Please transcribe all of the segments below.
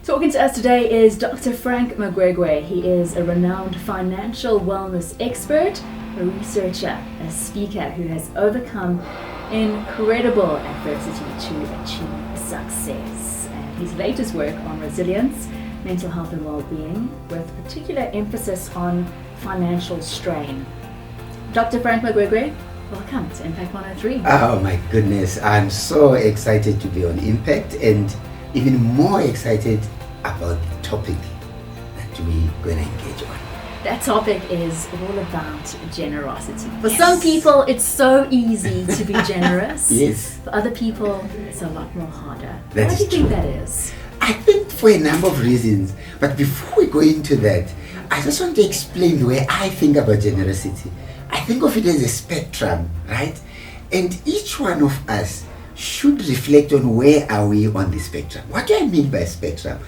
Talking to us today is Dr. Frank Magwegwe. He is a renowned financial wellness expert, a researcher, a speaker who has overcome incredible adversity to achieve success. And his latest work on resilience, mental health and well-being, with particular emphasis on financial strain. Dr. Frank Magwegwe, welcome to Impact 103. Oh my goodness, I'm so excited to be on Impact and even more excited about the topic that we're going to engage on. That topic is all about generosity. For some people, it's so easy to be generous. Yes. For other people, it's a lot more harder. That Why is do you think true. that is? I think for a number of reasons, but before we go into that, I just want to explain the way I think about generosity. I think of it as a spectrum, right? And each one of us should reflect on where are we on the spectrum. What do I mean by spectrum?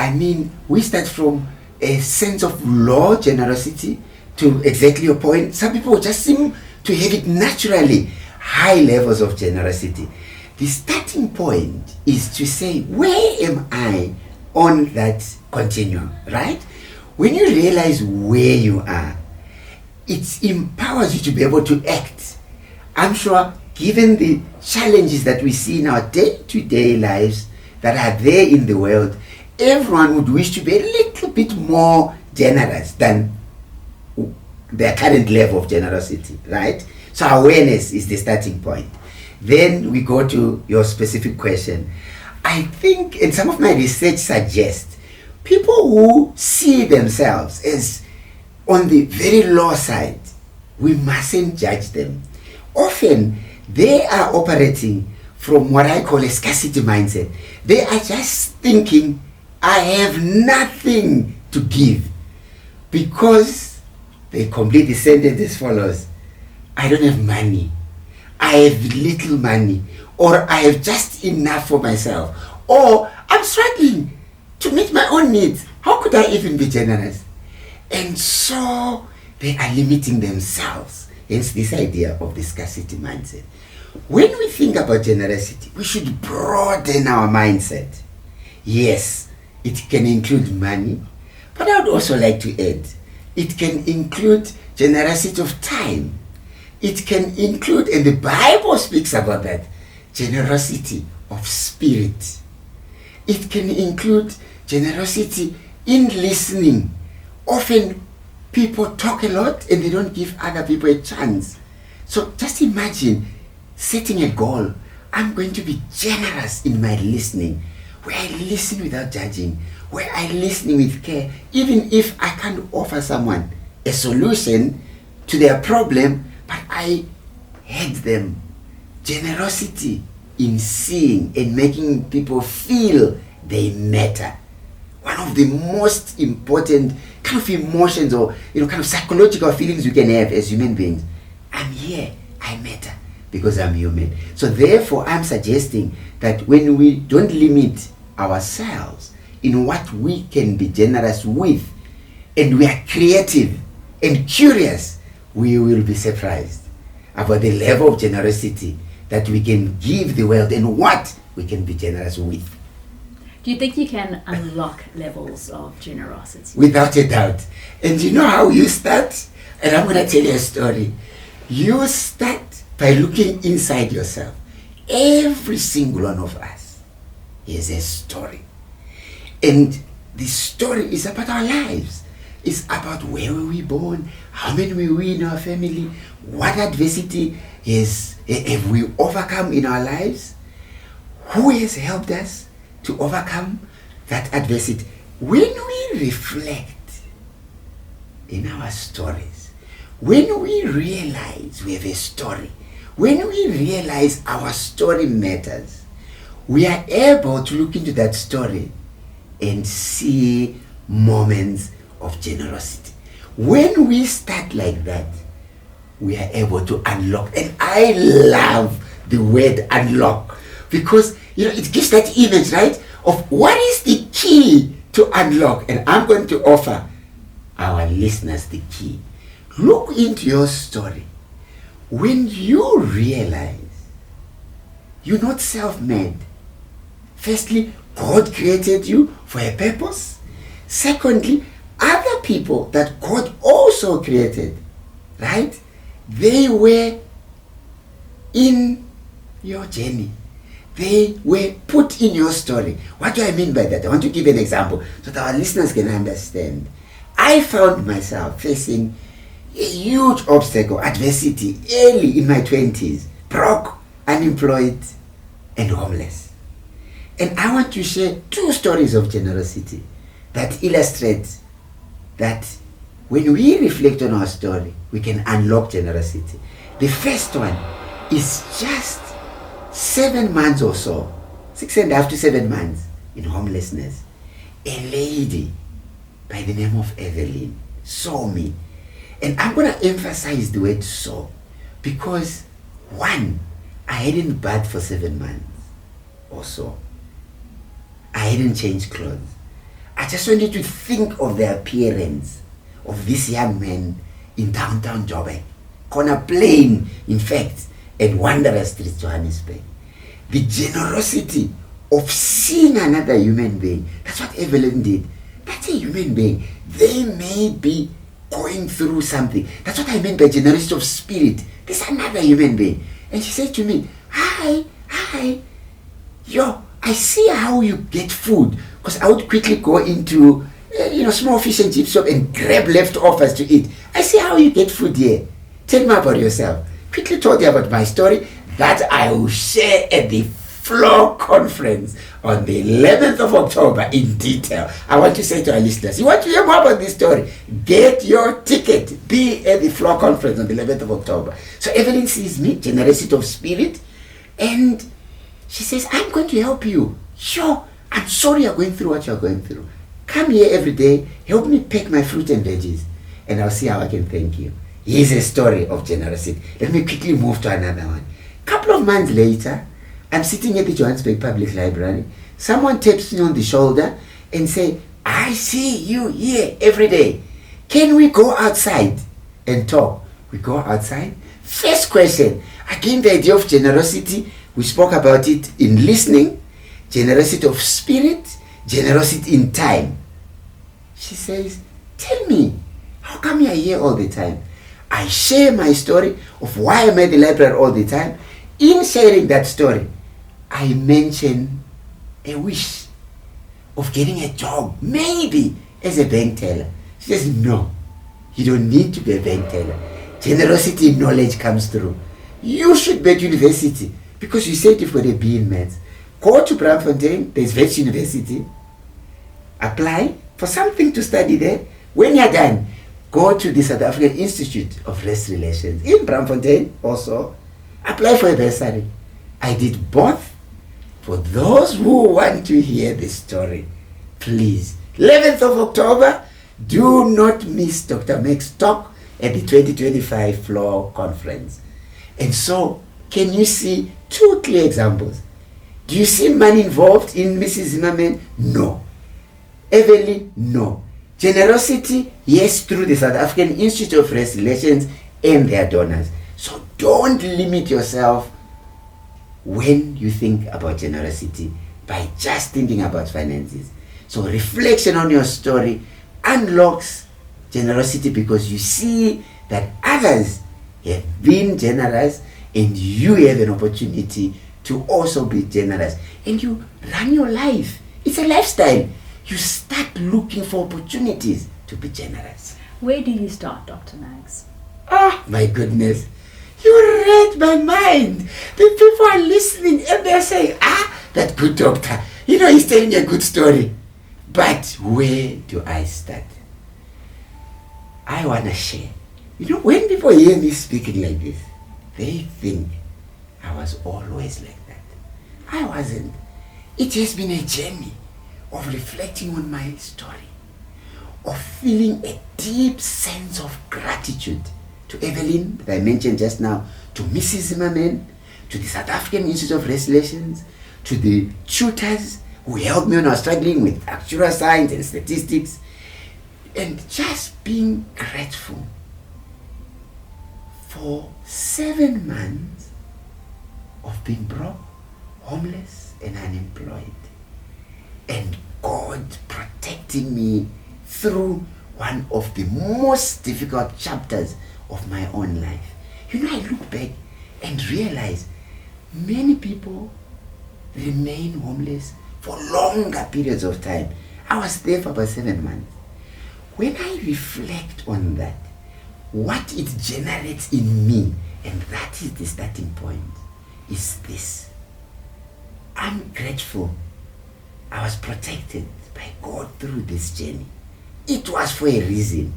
I mean, we start from a sense of low generosity to exactly your point. Some people just seem to have it naturally, high levels of generosity. The starting point is to say, where am I on that continuum, right? When you realize where you are, it empowers you to be able to act. I'm sure, given the challenges that we see in our day-to-day lives that are there in the world, everyone would wish to be a little bit more generous than their current level of generosity, right? So awareness is the starting point. Then we go to your specific question. I think, and some of my research suggests, people who see themselves as on the very low side, we mustn't judge them. Often, they are operating from what I call a scarcity mindset. They are just thinking, I have nothing to give, because they complete the sentence as follows: I don't have money, I have little money, or I have just enough for myself, or I'm struggling to meet my own needs. How could I even be generous? And so they are limiting themselves. Hence this idea of the scarcity mindset. When we think about generosity, we should broaden our mindset. Yes, it can include money, but I would also like to add, it can include generosity of time. It can include, and the Bible speaks about that, generosity of spirit. It can include generosity in listening. Often people talk a lot and they don't give other people a chance. So just imagine setting a goal. I'm going to be generous in my listening, where I listen without judging, where I listen with care, even if I can't offer someone a solution to their problem, but I heard them. Generosity in seeing and making people feel they matter. One of the most important kind of emotions or kind of psychological feelings we can have as human beings. I'm here, I matter, because I'm human. So therefore, I'm suggesting that when we don't limit ourselves in what we can be generous with, and we are creative and curious, we will be surprised about the level of generosity that we can give the world and what we can be generous with. Do you think you can unlock levels of generosity? Without a doubt. And you know how you start? And I'm going to tell you a story. You start by looking inside yourself. Every single one of us has a story. And the story is about our lives. It's about where were we born, how many were we in our family, what adversity have we overcome in our lives, who has helped us to overcome that adversity. When we reflect in our stories, when we realize we have a story, when we realize our story matters, we are able to look into that story and see moments of generosity. When we start like that, we are able to unlock. And I love the word unlock, because it gives that image, right, of what is the key to unlock. And I'm going to offer our listeners the key. Look into your story. When you realize you're not self-made, firstly, God created you for a purpose. Secondly, other people that God also created, right? They were in your journey. They were put in your story. What do I mean by that? I want to give an example so that our listeners can understand. I found myself facing a huge obstacle, adversity, early in my 20s, broke, unemployed, and homeless. And I want to share 2 stories of generosity that illustrate that when we reflect on our story, we can unlock generosity. The first one is just 7 months or so, 6.5 to 7 months in homelessness. A lady by the name of Evelyn saw me. And I'm going to emphasize the word saw because, one, I hadn't bathed for 7 months or so. I hadn't changed clothes. I just wanted to think of the appearance of this young man in downtown Joburg, corner plain, in fact, and Wanderer Street, Johannesburg. The generosity of seeing another human being. That's what Evelyn did. That's a human being. They may be going through something. That's what I meant by generosity of spirit. There's another human being. And she said to me, hi, yo, I see how you get food. Because I would quickly go into, small fish and chip shop and grab leftovers to eat. I see how you get food here. Tell me about yourself. Quickly told you about my story that I will share at the Flow Conference on the 11th of October in detail. I want to say to our listeners, you want to hear more about this story? Get your ticket. Be at the Flow Conference on the 11th of October. So Evelyn sees me, generosity of spirit, and she says, I'm going to help you. Sure, I'm sorry you're going through what you're going through. Come here every day, help me pack my fruit and veggies, and I'll see how I can thank you. Here's a story of generosity. Let me quickly move to another one. Couple of months later, I'm sitting at the Johannesburg Public Library. Someone taps me on the shoulder and say, I see you here every day. Can we go outside and talk? We go outside. First question, again the idea of generosity. We spoke about it in listening, generosity of spirit, generosity in time. She says, tell me, how come you are here all the time? I share my story of why I'm at the library all the time. In sharing that story, I mention a wish of getting a job, maybe as a bank teller. She says, no, you don't need to be a bank teller. Generosity in knowledge comes through. You should be at university because you said you've got a B in maths. Go to Braamfontein, there's Wits University. Apply for something to study there. When you're done, go to the South African Institute of Race Relations in Braamfontein also. Apply for a bursary. I did both. For those who want to hear the story, please, 11th of October, do not miss Dr. Meg's talk at the 2025 Flow Conference. And so, can you see 2 clear examples? Do you see money involved in Mrs. Zimmerman? No. Evelyn? No. Generosity? Yes, through the South African Institute of Race Relations and their donors. So don't limit yourself when you think about generosity by just thinking about finances. So reflection on your story unlocks generosity because you see that others have been generous and you have an opportunity to also be generous. And you run your life. It's a lifestyle. You start looking for opportunities to be generous. Where do you start, Dr. Mags? Oh, my goodness. You read my mind. The people are listening and they're saying, that good doctor. He's telling a good story. But where do I start? I want to share. When people hear me speaking like this, they think I was always like that. I wasn't. It has been a journey of reflecting on my story, of feeling a deep sense of gratitude to Evelyn, that I mentioned just now, to Mrs. Zimmerman, to the South African Institute of Race Relations, to the tutors who helped me when I was struggling with actuarial science and statistics, and just being grateful for 7 months of being broke, homeless, and unemployed. And God guiding me through one of the most difficult chapters of my own life. You know, I look back and realize many people remain homeless for longer periods of time. I was there for about 7 months. When I reflect on that, what it generates in me, and that is the starting point, is this. I'm grateful I was protected by God through this journey. It was for a reason.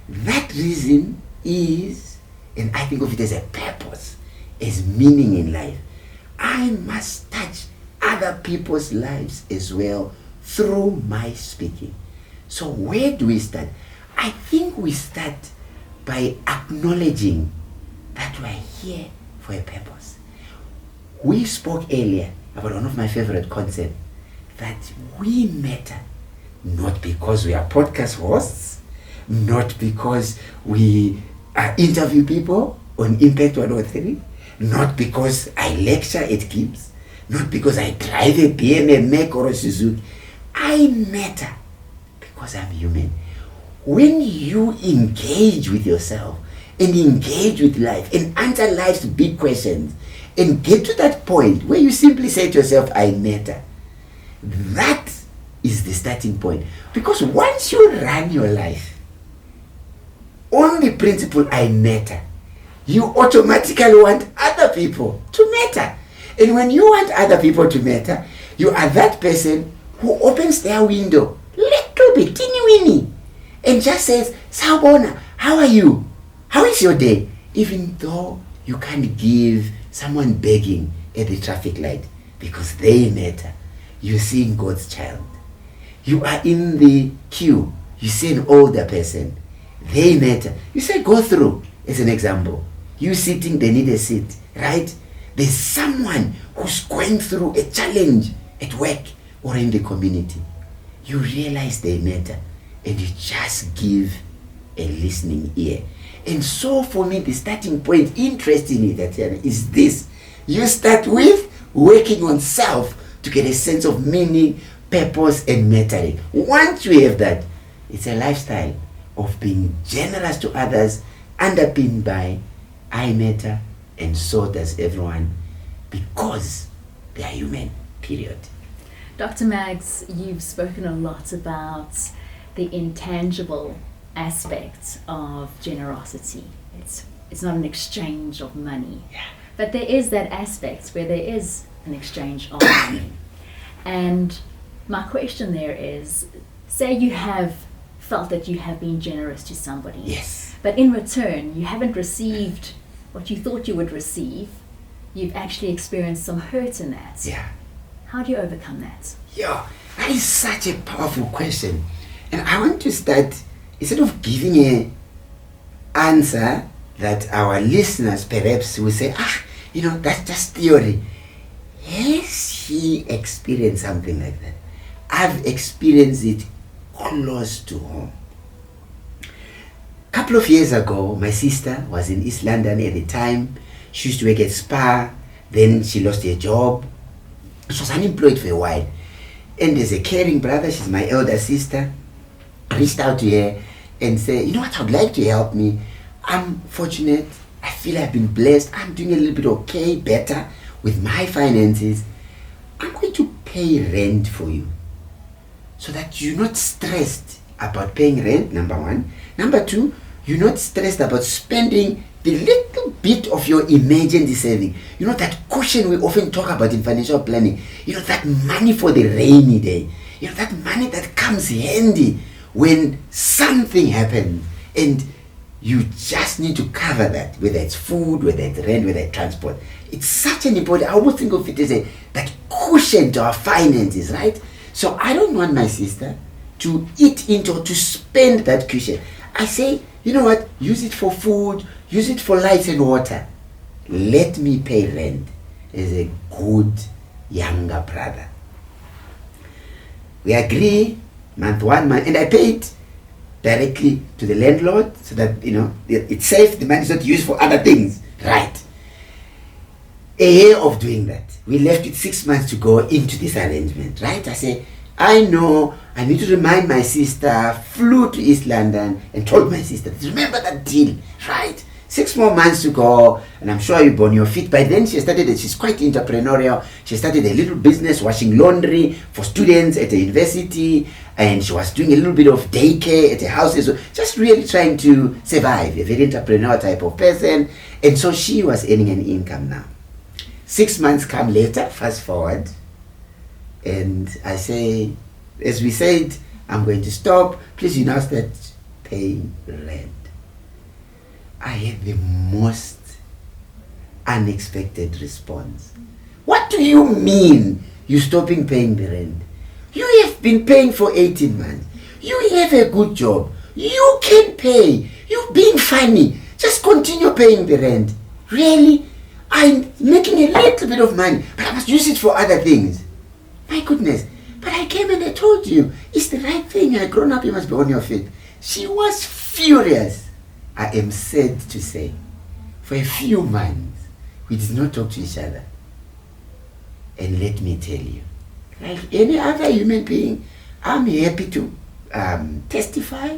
That reason is, and I think of it as a purpose, as meaning in life. I must touch other people's lives as well through my speaking. So where do we start? I think we start by acknowledging that we're here for a purpose. We spoke earlier about one of my favorite concepts, that we matter not because we are podcast hosts, not because we interview people on Impact 103, not because I lecture at Gibbs, not because I drive a BMW, Mac or a Suzuki. I matter because I'm human. When you engage with yourself and engage with life and answer life's big questions and get to that point where you simply say to yourself, I matter, that is the starting point. Because once you run your life on the principle I matter, you automatically want other people to matter. And when you want other people to matter, you are that person who opens their window little bit, teeny weeny, and just says, Sawubona, how are you? How is your day? Even though you can't give someone begging at the traffic light, because they matter. You're seeing God's child. You are in the queue. You see an older person. They matter. You say, go through, as an example. You sitting, they need a seat, right? There's someone who's going through a challenge at work or in the community. You realize they matter, and you just give a listening ear. And so for me, the starting point, interestingly, Tatiana, is this. You start with working on self to get a sense of meaning, purpose, and mattering. Once you have that, it's a lifestyle of being generous to others, underpinned by I matter, and so does everyone, because they are human, period. Dr. Mags, you've spoken a lot about the intangible aspects of generosity. It's not an exchange of money. Yeah. But there is that aspect where there is an exchange of money. And my question there is, say you have felt that you have been generous to somebody. Yes. But in return, you haven't received what you thought you would receive. You've actually experienced some hurt in that. Yeah. How do you overcome that? Yeah, that is such a powerful question. And I want to start, instead of giving an answer that our listeners perhaps will say, that's just theory. Has he experienced something like that? I've experienced it close to home. A couple of years ago, my sister was in East London at the time. She used to work at Spa. Then she lost her job. She was unemployed for a while. And there's a caring brother, she's my elder sister, reached out to her and said, you know what, I would like to help me. I'm fortunate. I feel I've been blessed. I'm doing a little bit okay, better with my finances. I'm going to pay rent for you so that you're not stressed about paying rent, number one. Number two, you're not stressed about spending the little bit of your emergency saving. You know, that cushion we often talk about in financial planning. You know, that money for the rainy day. You know, that money that comes handy when something happens and you just need to cover that, whether it's food, whether it's rent, whether it's transport. It's such an important, I almost think of it as that cushion to our finances, right? So I don't want my sister to eat into or to spend that cushion. I say, you know what, use it for food, use it for lights and water. Let me pay rent as a good younger brother. We agree, month one, and I pay it directly to the landlord so that, you know, it's safe, the money is not used for other things. Right. A year of doing that. We left with 6 months to go into this arrangement, right? I say, I know I need to remind my sister, flew to East London and told my sister, remember that deal, right? 6 more months to go, and I'm sure you're on your feet. By then, she's quite entrepreneurial. She started a little business washing laundry for students at the university, and she was doing a little bit of daycare at the houses, so just really trying to survive, a very entrepreneurial type of person. And so she was earning an income now. 6 months come later, fast forward, and I say, as we said, I'm going to stop. Please, you now start paying rent. I had the most unexpected response. What do you mean you're stopping paying the rent? You have been paying for 18 months. You have a good job. You can pay. You're being funny. Just continue paying the rent. Really? I'm making a little bit of money, but I must use it for other things. My goodness. But I came and I told you, it's the right thing. You're grown up, you must be on your feet. She was furious. I am sad to say, for a few months, we did not talk to each other. And let me tell you, like any other human being, I'm happy to testify.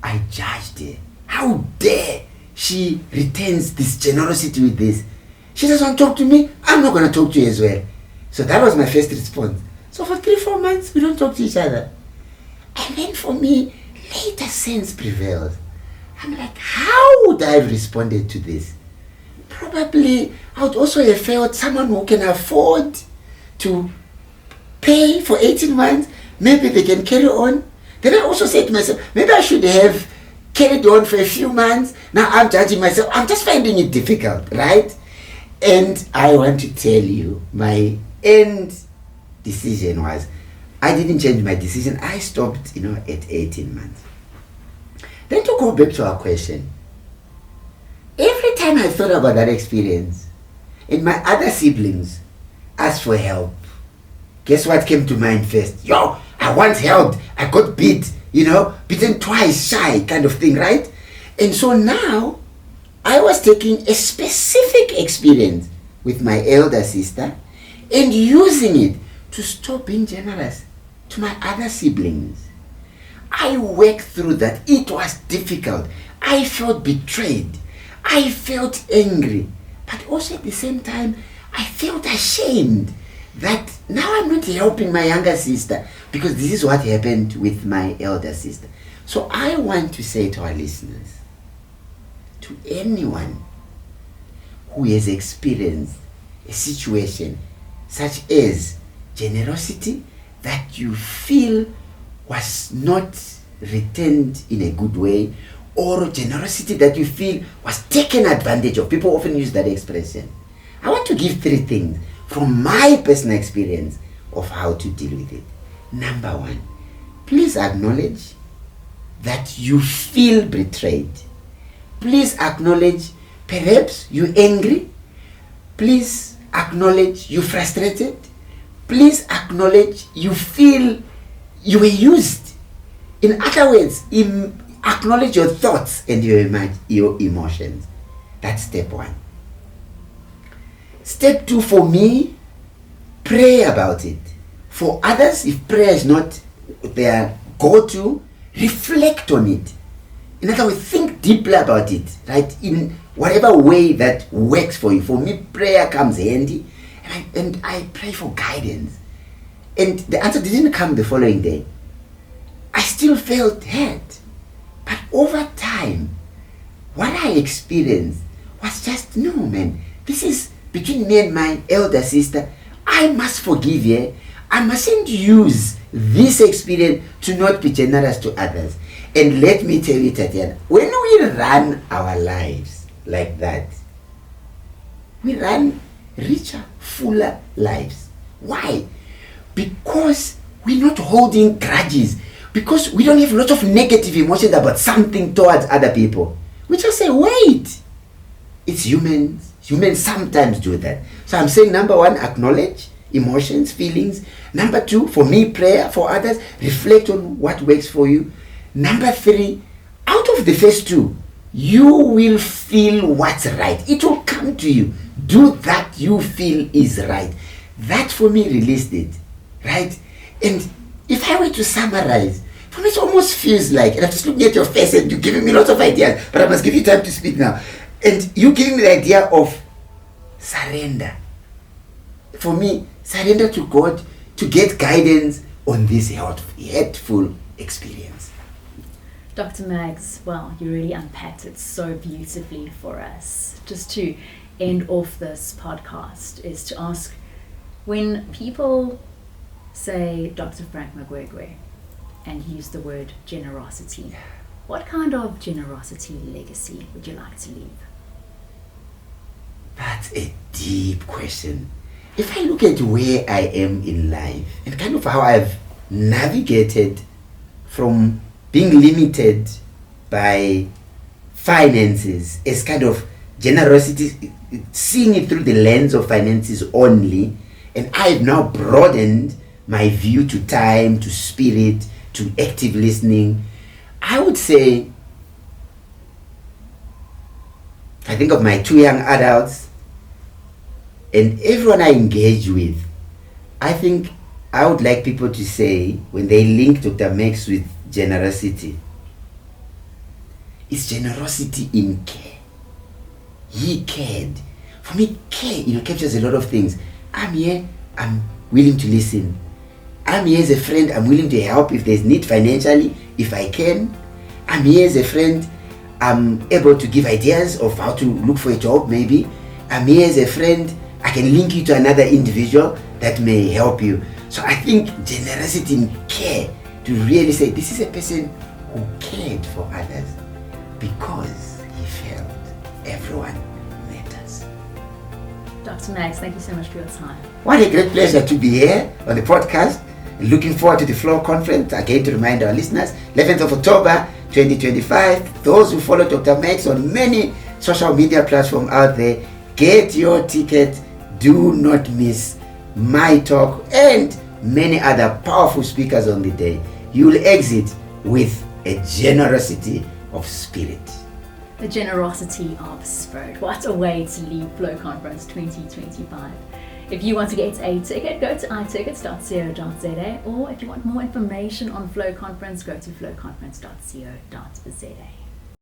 I judged her. How dare she retains this generosity with this? She doesn't want to talk to me, I'm not going to talk to you as well. So that was my first response. So for 3-4 months, we don't talk to each other. And then for me, later sense prevails. I'm like, how would I have responded to this? Probably I would also have felt someone who can afford to pay for 18 months. Maybe they can carry on. Then I also said to myself, maybe I should have carried on for a few months. Now I'm judging myself. I'm just finding it difficult, right? And I want to tell you, my end decision was, I didn't change my decision. I stopped, at 18 months. Then to go back to our question, every time I thought about that experience, and my other siblings asked for help, guess what came to mind first? Yo, I once helped, I got beat, beaten twice, shy kind of thing, right? And so now, I was taking a specific experience with my elder sister and using it to stop being generous to my other siblings. I worked through that. It was difficult. I felt betrayed. I felt angry. But also at the same time, I felt ashamed that now I'm not helping my younger sister, because this is what happened with my elder sister. So I want to say to our listeners, to anyone who has experienced a situation such as generosity that you feel was not returned in a good way, or generosity that you feel was taken advantage of. People often use that expression. I want to give 3 things from my personal experience of how to deal with it. Number 1, please acknowledge that you feel betrayed. Please acknowledge perhaps you're angry. Please acknowledge you're frustrated. Please acknowledge you feel you were used. In other words, acknowledge your thoughts and your emotions. That's step 1. Step 2 for me, pray about it. For others, if prayer is not their go-to, reflect on it. In other words, think deeply about it, right? In whatever way that works for you. For me, prayer comes handy, and I pray for guidance. And the answer didn't come the following day. I still felt hurt. But over time, what I experienced was just, no man, this is between me and my elder sister. I must forgive her. I mustn't use this experience to not be generous to others. And let me tell you, Tatiana, when we run our lives like that, we run richer, fuller lives. Why? Because we're not holding grudges. Because we don't have a lot of negative emotions about something towards other people. We just say, wait. It's humans. Humans sometimes do that. So I'm saying, number 1, acknowledge emotions, feelings. Number 2, for me, prayer. For others, reflect on what works for you. Number 3, out of the first 2, you will feel what's right. It will come to you. Do that you feel is right. That for me released it, right? And if I were to summarize, for me it almost feels like, and I'm just looking at your face and you're giving me lots of ideas, but I must give you time to speak now. And you giving me the idea of surrender. For me, surrender to God to get guidance on this hurtful experience. Dr. Mags, well, you really unpacked it so beautifully for us. Just to end off this podcast is to ask, when people say Dr. Frank Magwegwe and use the word generosity, what kind of generosity legacy would you like to leave? That's a deep question. If I look at where I am in life and kind of how I've navigated from being limited by finances as kind of generosity, seeing it through the lens of finances only, and I've now broadened my view to time, to spirit, to active listening, I would say, I think of my 2 young adults and everyone I engage with. I think I would like people to say, when they link Dr. Max with generosity, it's generosity in care. He cared. For me, care, captures a lot of things. I'm here, I'm willing to listen. I'm here as a friend, I'm willing to help if there's need financially, if I can. I'm here as a friend, I'm able to give ideas of how to look for a job maybe. I'm here as a friend, I can link you to another individual that may help you. So I think generosity in care, to really say this is a person who cared for others because he felt everyone matters. Dr. Max, thank you so much for your time. What a great pleasure to be here on the podcast. Looking forward to the Flow Conference. Again, to remind our listeners, 11th of October 2025. Those who follow Dr. Max on many social media platforms out there, get your ticket. Do not miss my talk and many other powerful speakers on the day. You will exit with a generosity of spirit. The generosity of spirit. What a way to leave Flow Conference 2025. If you want to get a ticket, go to itickets.co.za, or if you want more information on Flow Conference, go to flowconference.co.za.